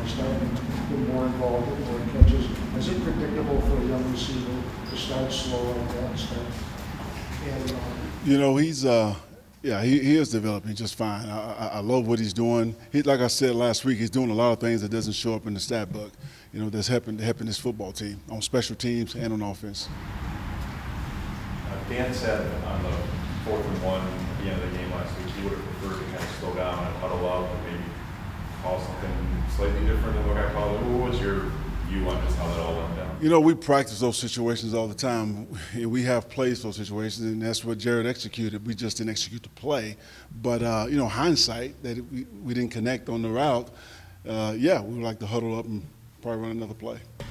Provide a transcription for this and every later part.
starting to get more involved, get more catches. Is it predictable for a young receiver to start slow like that and start? And, He's yeah, he is developing just fine. I love what he's doing. Like I said last week, he's doing a lot of things that doesn't show up in the stat book. That's helping this football team on special teams and on offense. Dan said on the 4th and 1 at the end of the game last week, he would have preferred to kind of slow down and huddle up and maybe call something slightly different than what I called it. What was your view on just how that all went down? We practice those situations all the time. We have plays for those situations, and that's what Jared executed. We just didn't execute the play. But, hindsight, that we didn't connect on the route, we would like to huddle up and probably run another play. Did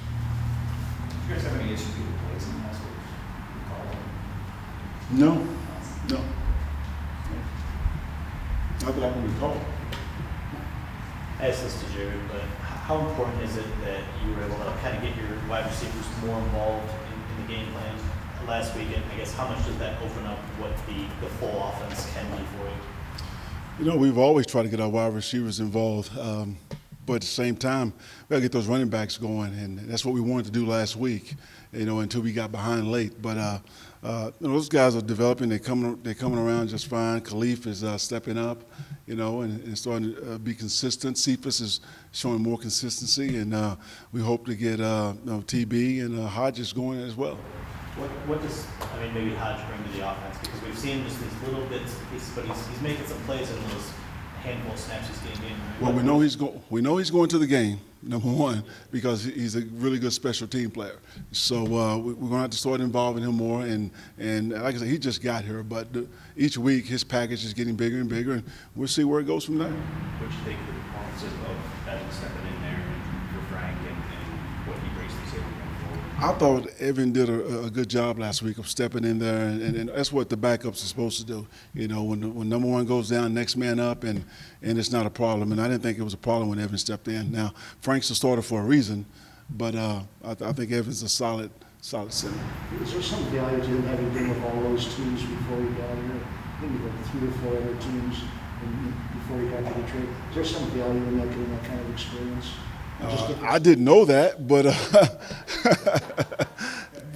you guys have any issues with the plays in the last week? No. Not that I can recall. I asked this to Jared, but how important is it that you were able to kind of get your wide receivers more involved in the game plan last week? And I guess how much does that open up what the full offense can be for you? We've always tried to get our wide receivers involved. But at the same time, we got to get those running backs going, and that's what we wanted to do last week, until we got behind late. But those guys are developing. They're coming around just fine. Khalif is stepping up, and starting to be consistent. Cephas is showing more consistency, and we hope to get TB and Hodges going as well. What does maybe Hodge bring to the offense? Because we've seen just these little bits, but he's making some plays in those handful of snaps he's getting in. Right? Well, we know he's going to the game, number one, because he's a really good special team player. So we're going to have to start involving him more. And like I said, he just got here, but each week his package is getting bigger and bigger, and we'll see where it goes from there. What you think of the performances of Evan stepping in there for Frank and what he brings to the table going forward? I thought Evan did a good job last week of stepping in there, and that's what the backups are supposed to do. When number one goes down, next man up, and it's not a problem. And I didn't think it was a problem when Evan stepped in. Now, Frank's a starter for a reason, but I think Evan's a solid center. Is there some value to him having been with all those teams before he got here? Maybe like 3 or 4 other teams before he got to Detroit. Is there some value in that kind of experience? I didn't know that, but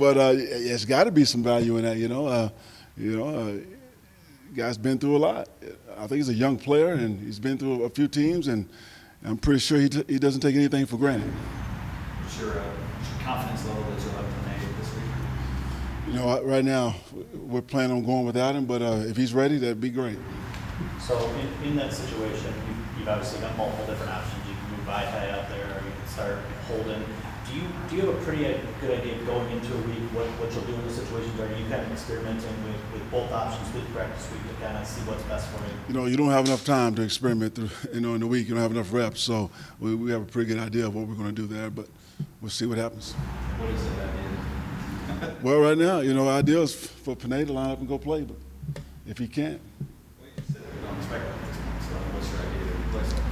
it's got to be some value in that. Guy's been through a lot. I think he's a young player, and he's been through a few teams, and I'm pretty sure he doesn't take anything for granted. What's your confidence level that you'll have to make this week? Right now we're planning on going without him, but if he's ready, that'd be great. So in that situation, you've obviously got multiple different options. You can move Vitae out there, or you can start Holden. Do you have a pretty good idea going into a week what you'll do in those situations? Or are you kind of experimenting with both options with practice week to kind of see what's best for you? You don't have enough time to experiment through, in the week. You don't have enough reps, so we have a pretty good idea of what we're going to do there, but we'll see what happens. What is it that is? Well, right now, our idea is for Panay to line up and go play, but if he can't. Well, you said we don't expect him this month, so what's your idea to replace him?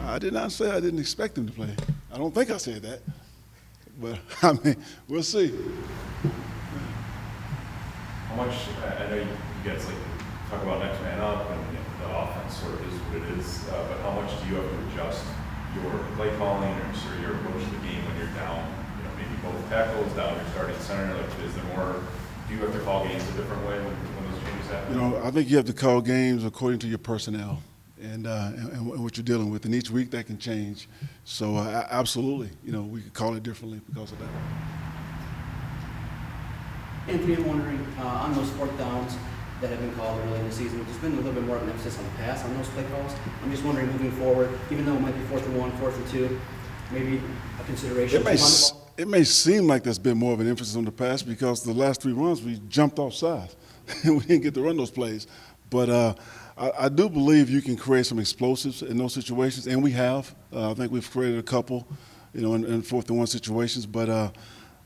I did not say I didn't expect him to play. I don't think I said that. But, we'll see. How much, I know you guys like to talk about next man up, and the offense sort of is what it is, but how much do you have to adjust your play calling or sort of your approach to the game when you're down, maybe both tackles, down your starting center? Like, is there more, do you have to call games a different way when those changes happen? I think you have to call games according to your personnel and what you're dealing with. And each week that can change. So absolutely, we could call it differently because of that. Anthony, I'm wondering, on those 4th downs that have been called early in the season, there's been a little bit more of an emphasis on the pass on those play calls. I'm just wondering, moving forward, even though it might be 4th and 1, 4th and 2, maybe a consideration. It may seem like there's been more of an emphasis on the pass because the last 3 runs we jumped offside. We didn't get to run those plays. But I do believe you can create some explosives in those situations, and we have. I think we've created a couple, in 4th and 1 situations. But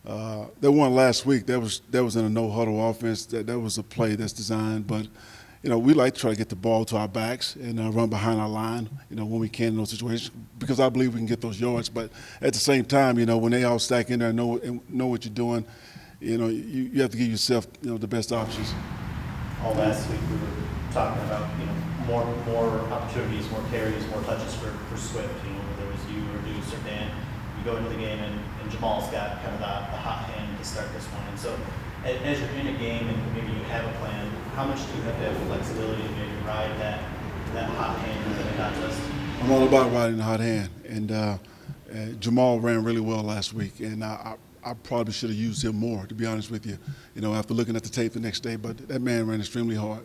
that one last week, that was in a no-huddle offense. That was a play that's designed. But, we like to try to get the ball to our backs and run behind our line, when we can in those situations, because I believe we can get those yards. But at the same time, when they all stack in there and know what you're doing, you have to give yourself, the best options. All last week we were talking about, more opportunities, more carries, more touches for Swift, you know, whether it was you or Deuce or Dan. You go into the game and Jamal's got kind of the hot hand to start this one. And so as you're in a game and maybe you have a plan, how much do you have to have flexibility to maybe ride that hot hand within a contest? I'm all about riding the hot hand, and Jamal ran really well last week, and I probably should have used him more, to be honest with you, you know, after looking at the tape the next day, but that man ran extremely hard.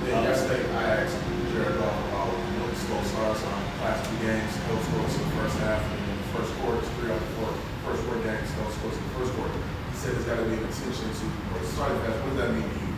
Yesterday, I asked Jared Goff about, you know, the slow starts on last two games, no scores in the first half, and then the first quarter, 3 out of 4 first four games, no scores in the first quarter. He said there's got to be an intention to, you know, starting fast. What does that mean to you?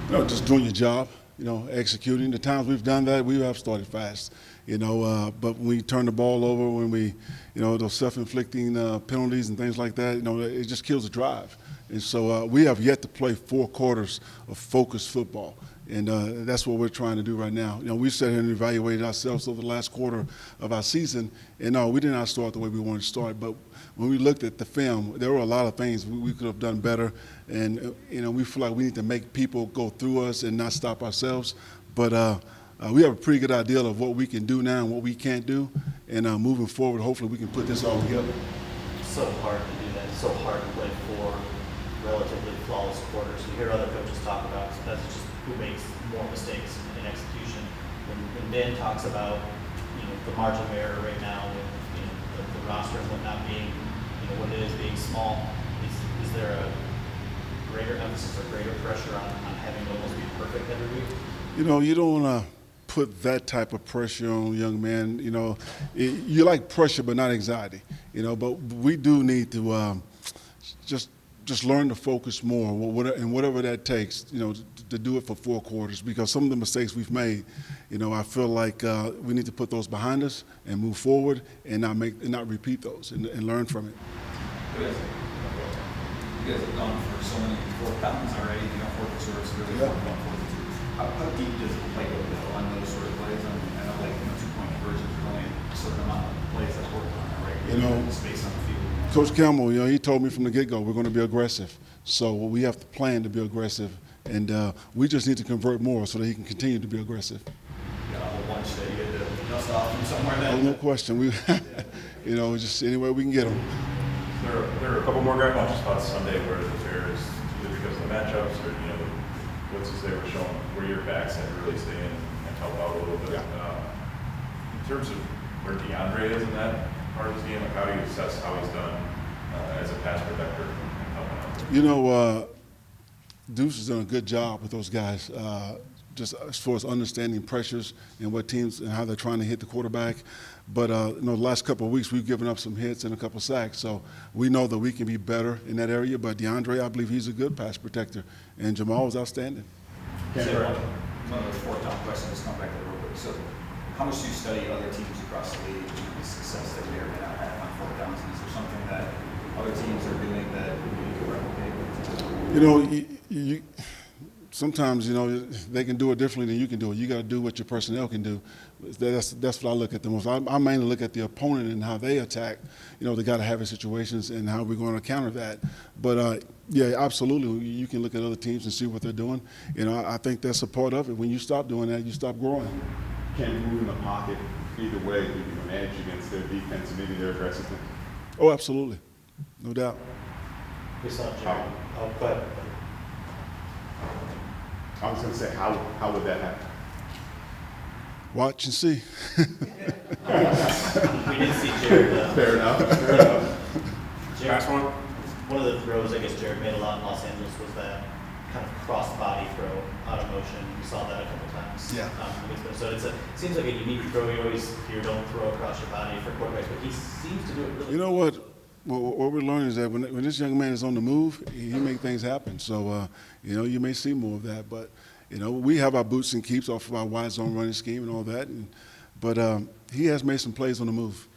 You know, just doing your job, you know, executing. The times we've done that, we have started fast, you know, but when we turn the ball over, when we, you know, those self-inflicting penalties and things like that, you know, it just kills the drive. And so we have yet to play 4 quarters of focused football. And that's what we're trying to do right now. You know, we sat here and evaluated ourselves over the last quarter of our season, and no, we did not start the way we wanted to start. But when we looked at the film, there were a lot of things we could have done better. And, you know, we feel like we need to make people go through us and not stop ourselves. But we have a pretty good idea of what we can do now and what we can't do. And moving forward, hopefully we can put this all together. It's so hard to do that. It's so hard to play 4 relatively flawless quarters. You hear other coaches talk about that's just who makes more mistakes in execution. When Dan talks about, you know, the margin of error right now with, you know, the roster and whatnot being, you know, what it is being small, is there a greater emphasis or greater pressure on having to almost be perfect every week? You know, you don't want to put that type of pressure on young men. You know, you like pressure but not anxiety, you know, but we do need to just learn to focus more, and whatever that takes, you know, to do it for 4 quarters. Because some of the mistakes we've made, you know, I feel like we need to put those behind us and move forward and not repeat those and learn from it. You guys have gone for so many 4th downs already, you know, 4th reserves, really 4th and 4th. How deep does the play go on those sort of plays? I know, like, you know, 2-point conversions are only a certain amount of plays that work on it, right? You know, space on the field. Coach Campbell, you know, he told me from the get-go we're going to be aggressive. So we have to plan to be aggressive, and we just need to convert more so that he can continue to be aggressive. You got a whole bunch that you get to dust off from somewhere. Oh, no question. We, you know, just anywhere we can get them. There are a couple more guy bunch spots Sunday where the Bears, either because of the matchups or, you know, the blitzes they were showing, where your backs had to really stay in and help out a little bit. Yeah. In terms of where DeAndre is in that part of his game, like how do you assess how he's done as a pass protector and helping out? You know, Deuce has done a good job with those guys, just as far as understanding pressures and what teams and how they're trying to hit the quarterback. But you know, the last couple of weeks we've given up some hits and a couple of sacks, so we know that we can be better in that area. But DeAndre, I believe he's a good pass protector, and Jamal was outstanding. Sure. One of those 4th down questions, come back to real quick. So, how much do you study other teams across the league and the success that they are going to have on 4th downs? And is there something that other teams are doing that you can replicate? You know, you sometimes, you know, they can do it differently than you can do it. You got to do what your personnel can do. That's what I look at the most. I mainly look at the opponent and how they attack, you know, the got-to-have-it situations and how we're going to counter that. But, yeah, absolutely, you can look at other teams and see what they're doing. You know, I think that's a part of it. When you stop doing that, you stop growing. Can you move in the pocket either way, give you an edge against their defense and maybe their aggressiveness? Oh, absolutely. No doubt. We saw Jared. Oh, go ahead. I was going to say, how would that happen? Watch and see. We did see Jared. Fair enough. Fair enough. Jared, one of the throws I guess Jared made a lot in Los Angeles was that kind of cross-body throw out of motion. We saw that a couple times. Yeah. So it seems like a unique throw. You always hear don't throw across your body for quarterbacks, but he seems to do it really. You know what? What we're learning is that when this young man is on the move, he makes things happen. So, you know, you may see more of that. But, you know, we have our boots and keeps off of our wide zone running scheme and all that. But he has made some plays on the move.